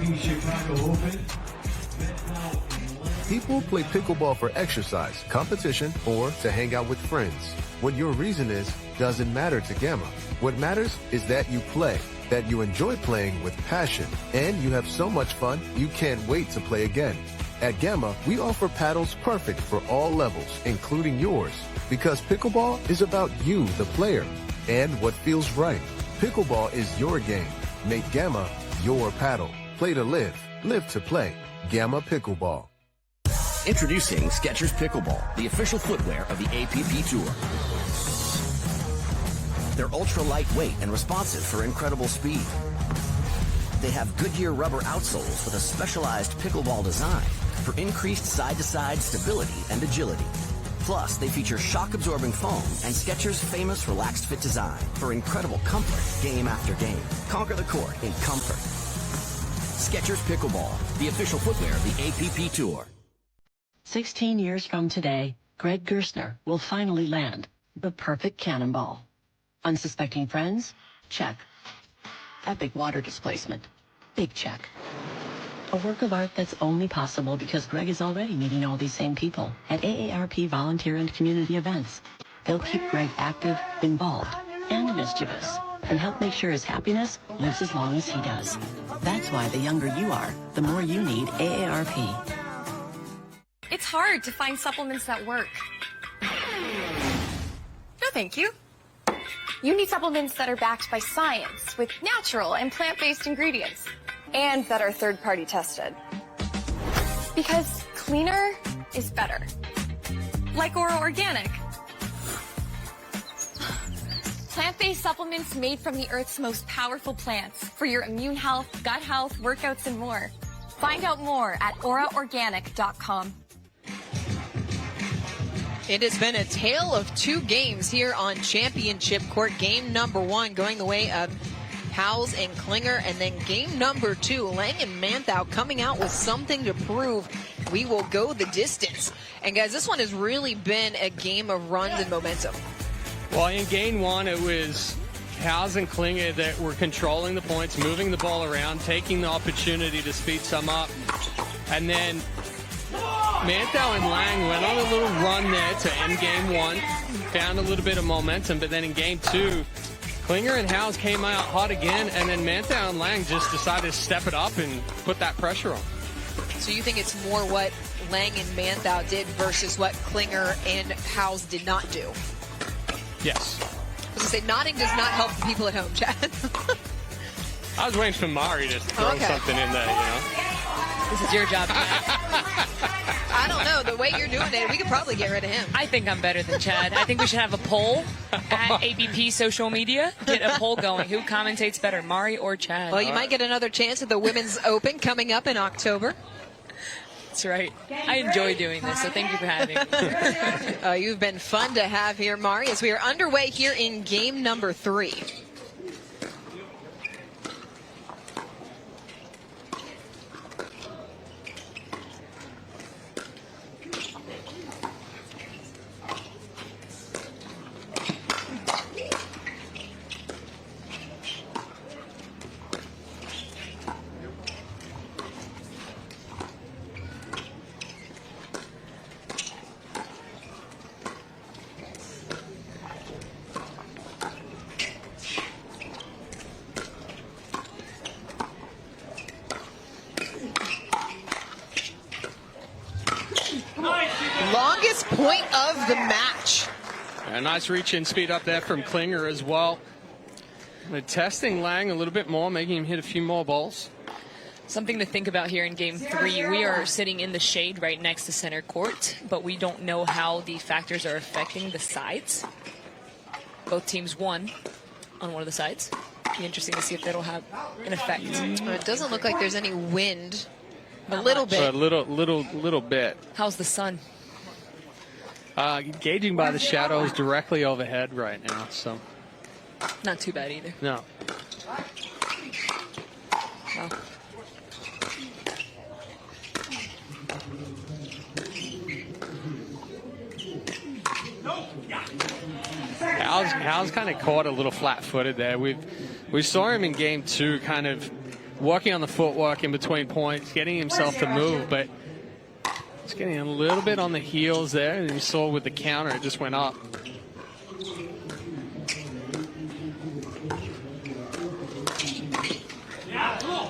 People play pickleball for exercise, competition, or to hang out with friends. What your reason is doesn't matter to Gamma. What matters is that you play, that you enjoy playing with passion, and you have so much fun you can't wait to play again. At Gamma, we offer paddles perfect for all levels, including yours, because pickleball is about you, the player, and what feels right. Pickleball is your game. Make Gamma your paddle. Play to live, live to play. Gamma Pickleball.
Introducing Skechers Pickleball, the official footwear of the APP Tour. They're ultra lightweight and responsive for incredible speed. They have Goodyear rubber outsoles with a specialized pickleball design for increased side-to-side stability and agility. Plus, they feature shock-absorbing foam and Skechers' famous relaxed fit design for incredible comfort game after game. Conquer the court in comfort. Skechers Pickleball, the official footwear of the APP Tour.
16 years from today, Greg Gerstner will finally land the perfect cannonball. Unsuspecting friends? Check. Epic water displacement? Big check. A work of art that's only possible because Greg is already meeting all these same people at AARP volunteer and community events. They'll keep Greg active, involved, and mischievous, and help make sure his happiness lives as long as he does. That's why the younger you are, the more you need AARP.
It's hard to find supplements that work. No, thank you. You need supplements that are backed by science with natural and plant-based ingredients and that are third-party tested. Because cleaner is better. Like Oro Organic. Plant-based supplements made from the Earth's most powerful plants for your immune health, gut health, workouts, and more. Find out more at oraorganic.com.
It has been a tale of 2 games here on Championship Court. Game number 1 going the way of Howells and Klinger, and then game number 2, Lange and Manthou coming out with something to prove. We will go the distance. And guys, this one has really been a game of runs and momentum.
Well, in game one, it was Howells and Klinger that were controlling the points, moving the ball around, taking the opportunity to speed some up. And then Manthou and Lange went on a little run there to end game one, found a little bit of momentum, but then in game two, Klinger and Howells came out hot again, and then Manthou and Lange just decided to step it up and put that pressure on.
So you think it's more what Lange and Manthou did versus what Klinger and Howells did not do?
Yes.
I was going to say, nodding does not help the people at home, Chad.
I was waiting for Mari to throw something in there, you know.
This is your job, Chad.
I don't know. The way you're doing it, we could probably get rid of him.
I think I'm better than Chad. I think we should have a poll at ABP social media. Get a poll going. Who commentates better, Mari or Chad?
Well, you might get another chance at the Women's Open coming up in October.
That's right. I enjoy doing this, so thank you for having me.
You've been fun to have here, Mari, as we are underway here in game number 3. Longest point of the match.
A nice reach and speed up there from Klinger as well. They're testing Lange a little bit more, making him hit a few more balls.
Something to think about here in game 3. We are sitting in the shade right next to center court, but we don't know how the factors are affecting the sides. Both teams won on one of the sides. Be interesting to see if that'll have an effect.
It doesn't look like there's any wind. A little bit.
So a little bit.
How's the sun?
Gauging by the shadows directly overhead right now, so.
Not too bad either.
No.
Wow.
Howells kind of caught a little flat-footed there. We saw him in game 2 kind of working on the footwork in between points, getting himself to move, but it's getting a little bit on the heels there. And you saw with the counter, it just went up.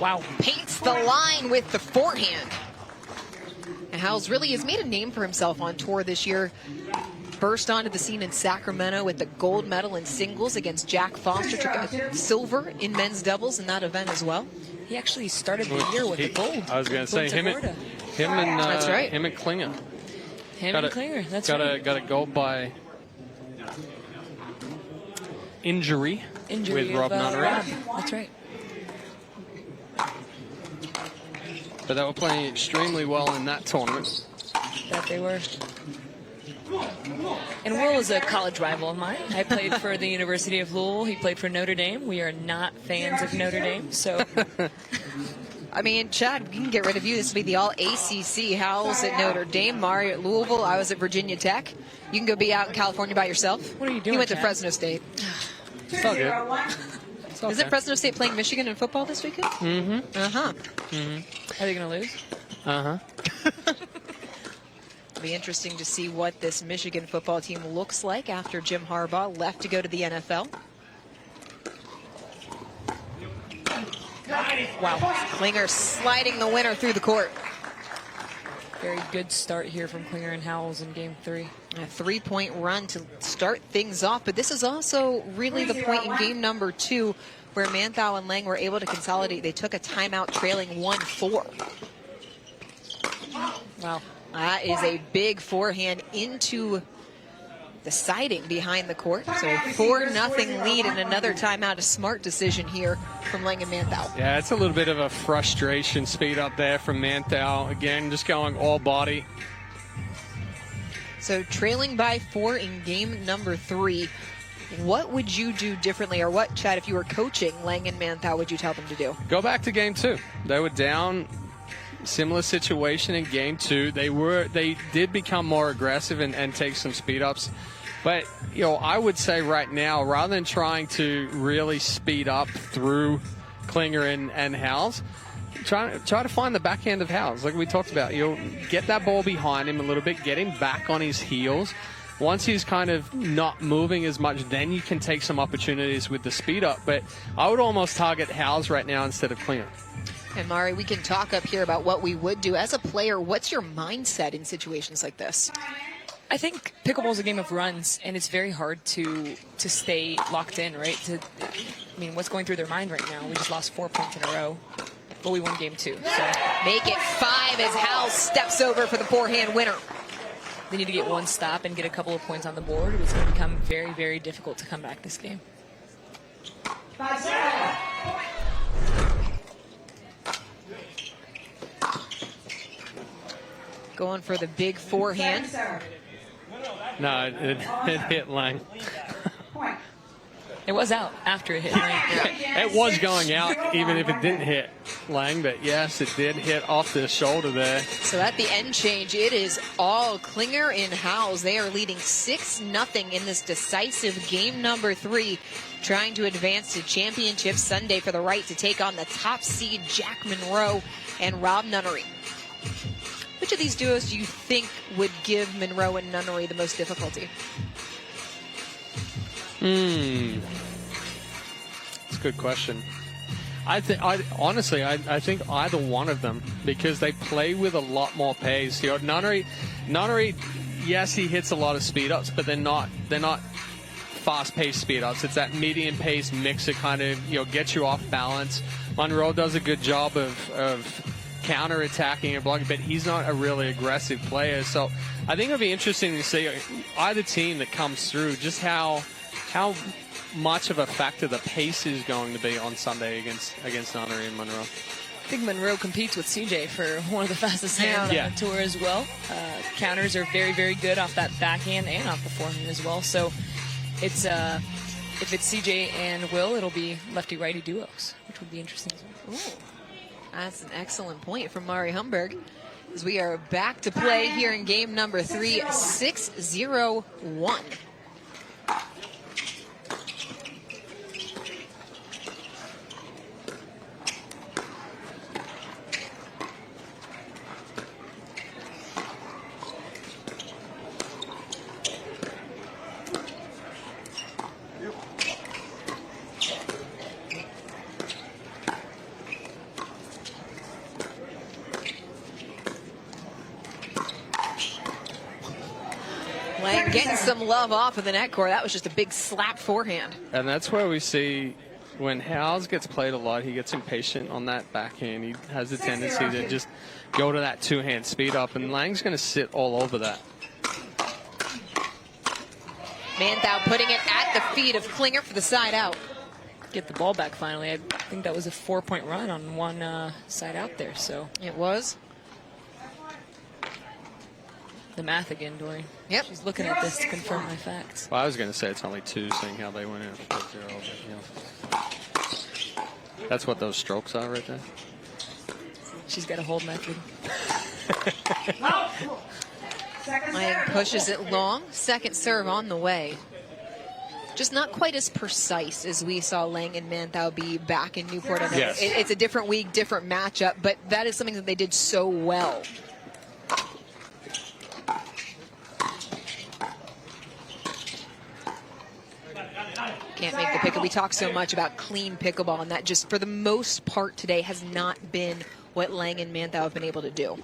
Wow, paints the line with the forehand. And Howells really has made a name for himself on tour this year. Burst onto the scene in Sacramento with the gold medal in singles against Jack Foster. Took a silver in men's doubles in that event as well.
He actually started the year with the gold.
I was going to say him and
That's right.
Him and Klinger.
And Klinger. That's right.
Got a gold by injury with Rob Nunnery.
That's right.
But they were playing extremely well in that tournament.
That they were. And Will is a college rival of mine. I played for the University of Louisville. He played for Notre Dame. We are not fans of Notre Dame, so.
I mean, Chad, we can get rid of you. This will be the all-ACC. Howells at Notre Dame, Mari at Louisville. I was at Virginia Tech. You can go be out in California by yourself.
What are you doing,
You went
Chad?
to Fresno State.
It's all good.
Isn't Fresno State playing Michigan in football this weekend?
Mm-hmm.
Uh-huh.
Are they going to lose?
Uh-huh.
It'll be interesting to see what this Michigan football team looks like after Jim Harbaugh left to go to the NFL. Wow. Klinger sliding the winner through the court.
Very good start here from Klinger and Howells in game 3.
A 3-point run to start things off, but this is also really the point in game number 2 where Manthou and Lange were able to consolidate. They took a timeout trailing 1-4.
Wow.
That is a big forehand into the siding behind the court. So a 4-0 lead and another timeout. A smart decision here from Lange and Manthou.
Yeah, it's a little bit of a frustration speed up there from Manthou. Again, just going all body.
So trailing by 4 in game number 3. What would you do differently, or what, Chad, if you were coaching Lange and Manthou, would you tell them to do?
Go back to game 2. They were down. Similar situation in game 2. They did become more aggressive and take some speed ups. But, you know, I would say right now, rather than trying to really speed up through Klinger and Howells, try to find the backhand of Howells, like we talked about. You'll get that ball behind him a little bit, get him back on his heels. Once he's kind of not moving as much, then you can take some opportunities with the speed up. But I would almost target Howells right now instead of Klinger.
And Mari, we can talk up here about what we would do. As a player, what's your mindset in situations like this?
I think pickleball is a game of runs, and it's very hard to stay locked in, right? I mean, what's going through their mind right now? We just lost 4 points in a row, but we won game 2. So
make it 5 as Howells steps over for the forehand winner.
They need to get one stop and get a couple of points on the board. It's going to become very, very difficult to come back this game.
5-0.
Going for the big forehand.
No, it hit Lange.
It was out after it hit Lange.
It was going out even if it didn't hit Lange, but yes, it did hit off the shoulder there.
So at the end change, it is all Klinger and Howells. They are leading 6-0 in this decisive game number 3, trying to advance to championship Sunday for the right to take on the top seed Jack Monroe and Rob Nunnery. Which of these duos do you think would give Monroe and Nunnery the most difficulty?
That's a good question. Honestly, I think either one of them, because they play with a lot more pace. You know, Nunnery, yes, he hits a lot of speed ups, but they're not fast-paced speed ups. It's that medium pace mix that kind of, you know, gets you off balance. Monroe does a good job of counter-attacking and blocking, but he's not a really aggressive player. So I think it'll be interesting to see either team that comes through, just how much of a factor the pace is going to be on Sunday against Nunnery and Monroe.
I think Monroe competes with CJ for one of the fastest hands on the tour as well. Counters are very, very good off that backhand and off the forehand as well. So it's if it's CJ and Will, it'll be lefty-righty duos, which would be interesting as well.
Ooh. That's an excellent point from Mari Humberg. As we are back to play here in game number 3, 6-0-1. Lange getting some love off of the net core. That was just a big slap forehand.
And that's where we see when Howells gets played a lot, he gets impatient on that backhand. He has a tendency to just go to that two-hand speed up, and Lange's going to sit all over that.
Manthou putting it at the feet of Klinger for the side out.
Get the ball back finally. I think that was a 4-point run on one side out there. So
it was.
The math again, Dory.
Yep.
She's looking at this to confirm my facts.
Well, I was going to say it's only 2, seeing how they went in 4-0. But, you know, that's what those strokes are right there.
She's got a hold method.
Lange pushes it long. Second serve on the way. Just not quite as precise as we saw Lange and Manthou be back in Newport.
Yes.
It's a different week, different matchup, but that is something that they did so well. Can't make the pickup. We talk so much about clean pickleball, and that just, for the most part today, has not been what Lange and Manthou have been able to do.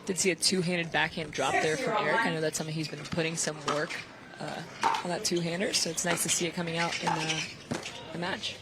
Did see a two-handed backhand drop there from Eric. I know that's something he's been putting some work on that two-hander, so it's nice to see it coming out in the match.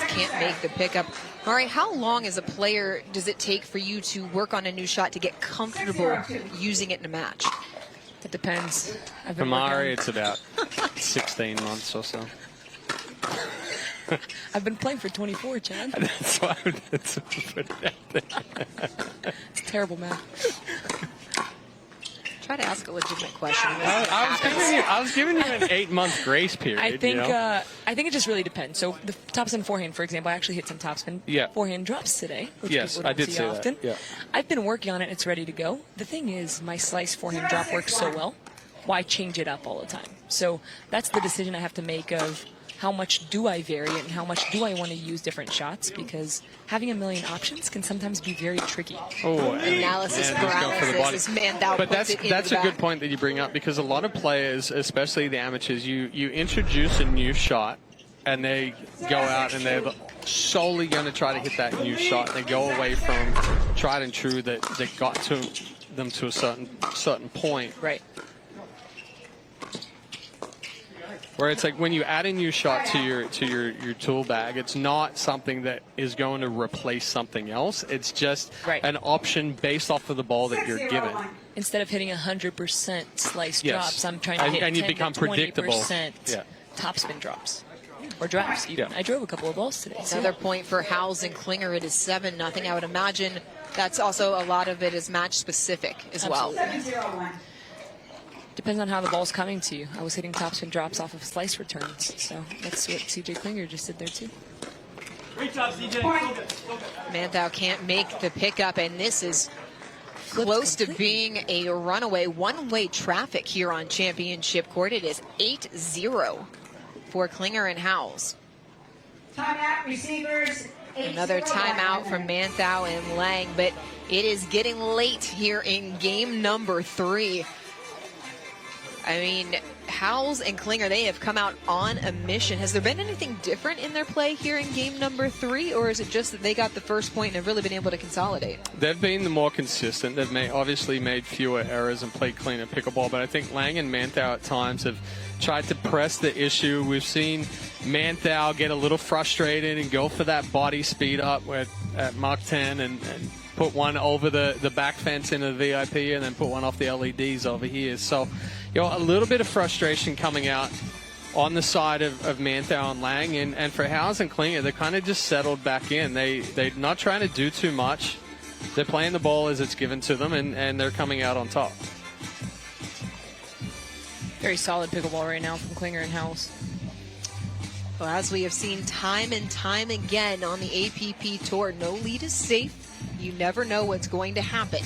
Can't make the pickup. Mari, how long as a player does it take for you to work on a new shot to get comfortable using it in a match?
It depends.
For Mari, it's about 16 months or so.
I've been playing for 24, Chad.
That's why it's
terrible math.
Try to ask a legitimate question.
I was giving you an 8-month grace period.
I think
I
it just really depends. So the topspin forehand, for example, I actually hit some topspin forehand drops today. Which
yes,
people don't
I did
see often.
that. Yeah.
I've been working on it. It's ready to go. The thing is, my slice forehand drop works so well. Why change it up all the time? So that's the decision I have to make of how much do I vary it and how much do I want to use different shots, because having a million options can sometimes be very tricky.
Analysis paralysis, Manthou.
But that's a good point that you bring up, because a lot of players, especially the amateurs, you introduce a new shot and they go out and they're solely going to try to hit that new shot. They go away from tried and true that got to them to a certain point.
Right.
Where it's like when you add a new shot to your tool bag, it's not something that is going to replace something else. It's just an option based off of the ball that you're given.
Instead of hitting 100% slice drops, I'm trying to hit
and you
10
become
to 20%
predictable.
topspin drops. Or drops, even. I drove a couple of balls today.
Another point for Howells and Klinger. It is 7-0. I would imagine that's also a lot of it is match specific as well.
7-0-1.
Depends on how the ball's coming to you. I was hitting topspin drops off of slice returns, so that's what CJ Klinger just did there too.
Great job, CJ.
Manthou can't make the pickup, and this is close to being a runaway one-way traffic here on championship court. It is 8-0 for Klinger and Howells.
Timeout, receivers.
Another timeout from Manthou and Lange, but it is getting late here in game number 3. I mean, Howells and Klinger, they have come out on a mission. Has there been anything different in their play here in game number 3, or is it just that they got the first point and have really been able to consolidate?
They've been the more consistent. They've obviously made fewer errors and played cleaner pickleball, but I think Lange and Manthou at times have tried to press the issue. We've seen Manthou get a little frustrated and go for that body speed up at Mach 10 and put one over the back fence into the VIP and then put one off the LEDs over here. So, a little bit of frustration coming out on the side of Manthou and Lange. And for Howells and Klinger, they kind of just settled back in. They're not trying to do too much. They're playing the ball as it's given to them, and they're coming out on top.
Very solid pickleball right now from Klinger and Howells.
Well, as we have seen time and time again on the APP Tour, no lead is safe. You never know what's going to happen.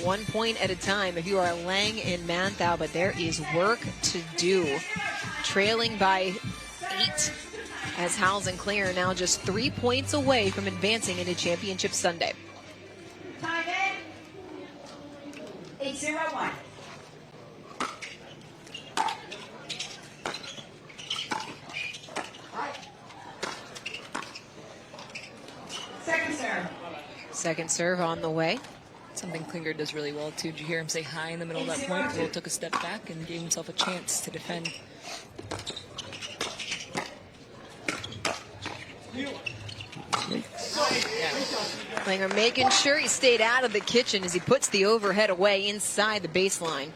1 point at a time if you are Lange and Manthou, but there is work to do. Trailing by 8 as Howells and Klinger are now just 3 points away from advancing into Championship Sunday.
Time in. 8-0-1. Second serve.
Second serve on the way.
Something Klinger does really well too. Did you hear him say hi in the middle of that point? Will took a step back and gave himself a chance to defend.
Klinger making sure he stayed out of the kitchen as he puts the overhead away inside the baseline.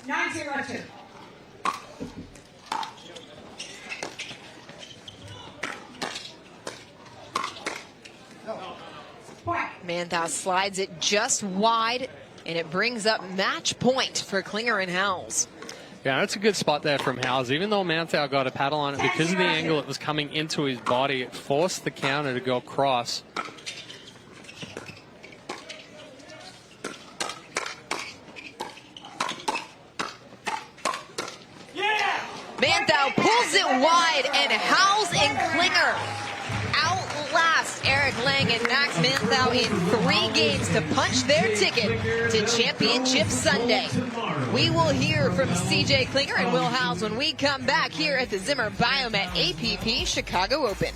9-0-2.
Manthou slides it just wide, and it brings up match point for Klinger and Howells.
Yeah, that's a good spot there from Howells. Even though Manthou got a paddle on it, because of the angle it was coming into his body, it forced the counter to go across.
Manthou pulls it wide, and Howells and Klinger outlast Eric Lange and Max Manthou in 3 games to punch their ticket to Championship Sunday. We will hear from CJ Klinger and Will Howells when we come back here at the Zimmer Biomet APP Chicago Open.